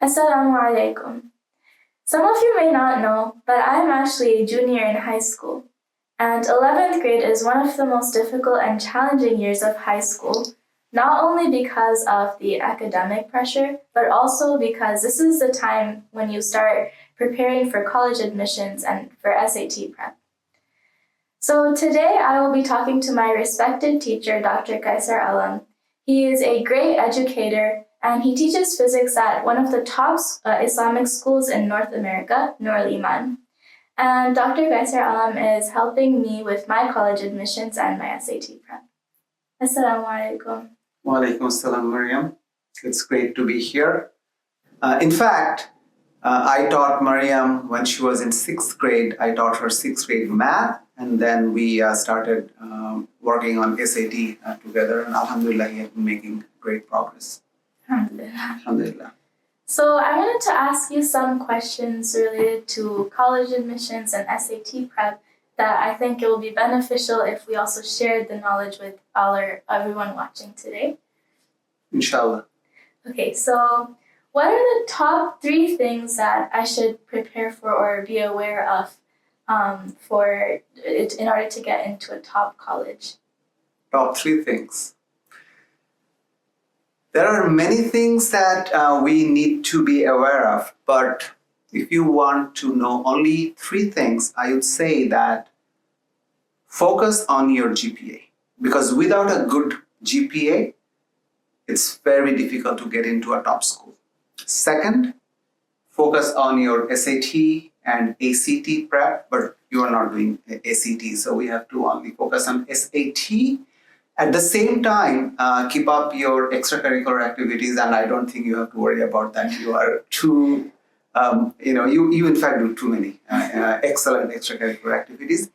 Assalamu alaikum. Some of you may not know, but I am actually a junior in high school. And 11th grade is one of the most difficult and challenging years of high school, not only because of the academic pressure, but also because this is the time when you start preparing for college admissions and for SAT prep. So today I will be talking to my respected teacher, Dr. Kaisar Alam. He is a great educator and he teaches physics at one of the top Islamic schools in North America, Nur al-Iman. And Dr. Kaisar Alam is helping me with my college admissions and my SAT prep. Assalamu alaikum. Wa alaikum assalam, Maryam. It's great to be here. In fact, I taught Maryam when she was in 6th grade. I taught her 6th grade math, and then we started working on SAT together. And Alhamdulillah, he has been making great progress. Alhamdulillah. Alhamdulillah. So I wanted to ask you some questions related to college admissions and SAT prep that I think it will be beneficial if we also shared the knowledge with everyone watching today. Inshallah. Okay, so what are the top 3 things that I should prepare for or be aware of in order to get into a top college? Top 3 things. There are many things that we need to be aware of, but if you want to know only 3 things, I would say that focus on your GPA. Because without a good GPA, it's very difficult to get into a top school. Second, focus on your SAT and ACT prep, but you are not doing ACT, so we have to only focus on SAT. At the same time, keep up your extracurricular activities, and I don't think you have to worry about that. You are too, you in fact do too many excellent extracurricular activities.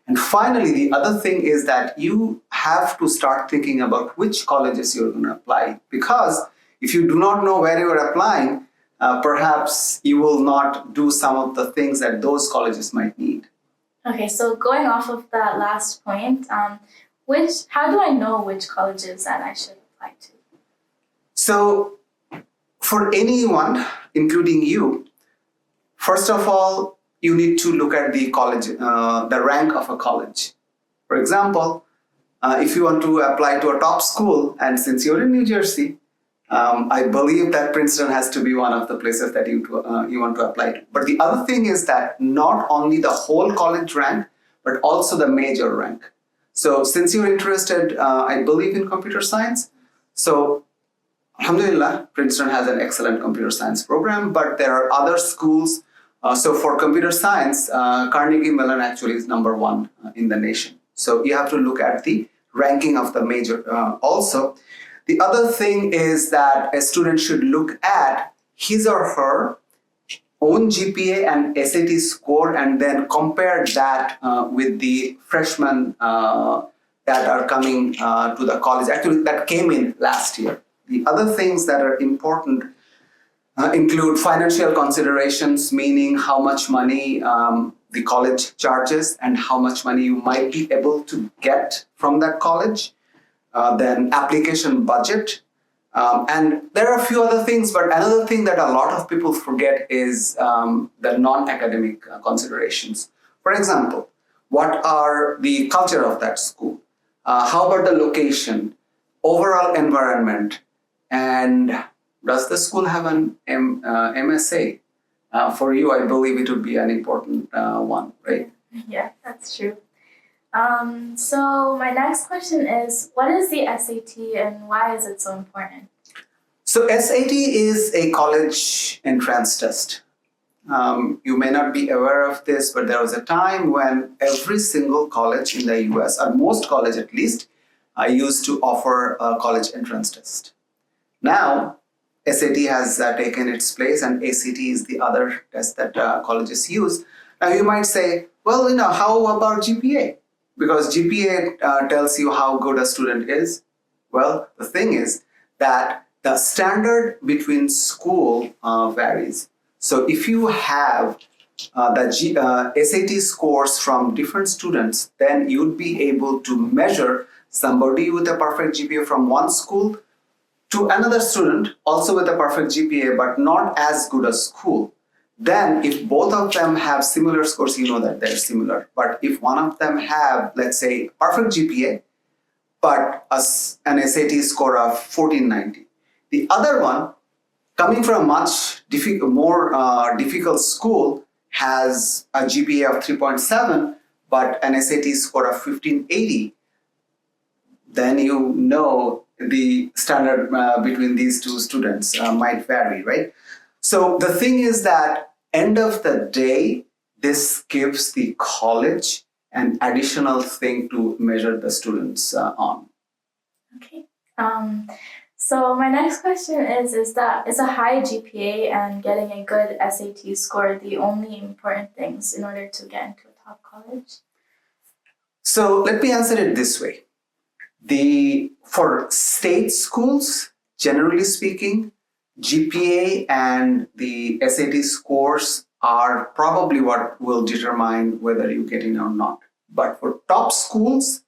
And finally, the other thing is that you have to start thinking about which colleges you're going to apply. Because if you do not know where you're applying, perhaps you will not do some of the things that those colleges might need. Okay, so going off of that last point, how do I know which colleges that I should apply to? So for anyone, including you, first of all, you need to look at the college, the rank of a college. For example, if you want to apply to a top school, and since you're in New Jersey, I believe that Princeton has to be one of the places that you want to apply to. But the other thing is that not only the whole college rank, but also the major rank. So since you're interested, I believe in computer science, so Alhamdulillah, Princeton has an excellent computer science program, but there are other schools. So for computer science, Carnegie Mellon actually is number 1 in the nation. So you have to look at the ranking of the major also. The other thing is that a student should look at his or her own GPA and SAT score and then compare that with the freshmen that are coming to the college, actually that came in last year. The other things that are important include financial considerations, meaning how much money the college charges and how much money you might be able to get from that college. Then application budget. And there are a few other things, but another thing that a lot of people forget is the non-academic considerations. For example, what are the culture of that school? How about the location, overall environment, and does the school have an MSA? For you, I believe it would be an important one, right? Yeah, that's true. So my next question is, what is the SAT and why is it so important? So SAT is a college entrance test. You may not be aware of this, but there was a time when every single college in the US, or most college at least, used to offer a college entrance test. Now, SAT has taken its place and ACT is the other test that colleges use. Now you might say, well, how about GPA? Because GPA tells you how good a student is. Well, the thing is that the standard between school varies. So if you have the SAT scores from different students, then you'd be able to measure somebody with a perfect GPA from one school to another student also with a perfect GPA but not as good a school, then if both of them have similar scores, you know that they're similar. But if one of them have, let's say, perfect GPA, but an SAT score of 1490, the other one, coming from a much more difficult school, has a GPA of 3.7, but an SAT score of 1580, then you know the standard between these two students might vary, right? So the thing is that end of the day, this gives the college an additional thing to measure the students on. Okay. So my next question is a high GPA and getting a good SAT score the only important things in order to get into a top college? So let me answer it this way. For state schools, generally speaking, GPA and the SAT scores are probably what will determine whether you get in or not. But for top schools,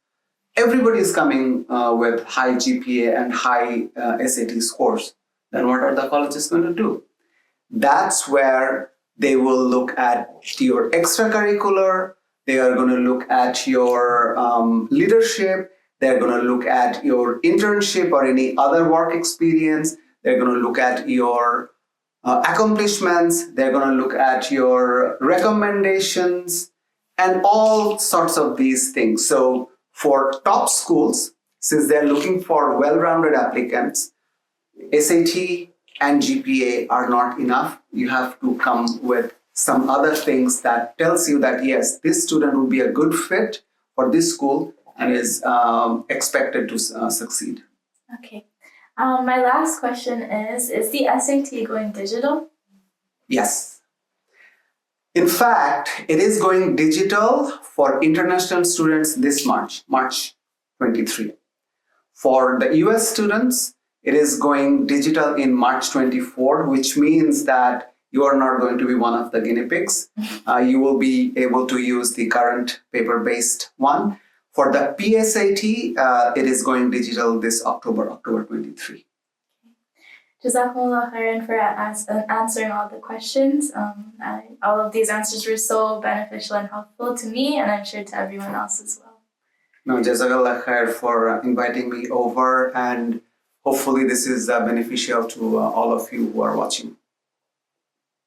everybody is coming with high GPA and high SAT scores. Then what are the colleges going to do? That's where they will look at your extracurricular, they are going to look at your leadership, they're going to look at your internship or any other work experience, they're going to look at your accomplishments, they're going to look at your recommendations, and all sorts of these things. So for top schools, since they're looking for well-rounded applicants, SAT and GPA are not enough. You have to come with some other things that tells you that yes, this student will be a good fit for this school and is expected to succeed. Okay. My last question is the SAT going digital? Yes. In fact, it is going digital for international students this March 23. For the US students, it is going digital in March 24, which means that you are not going to be one of the guinea pigs. You will be able to use the current paper-based one. For the PSAT, it is going digital this October 23. Jazakumullah khairan for answering all the questions. All of these answers were so beneficial and helpful to me, and I'm sure to everyone else as well. No, Jazakallah khair for inviting me over, and hopefully this is beneficial to all of you who are watching.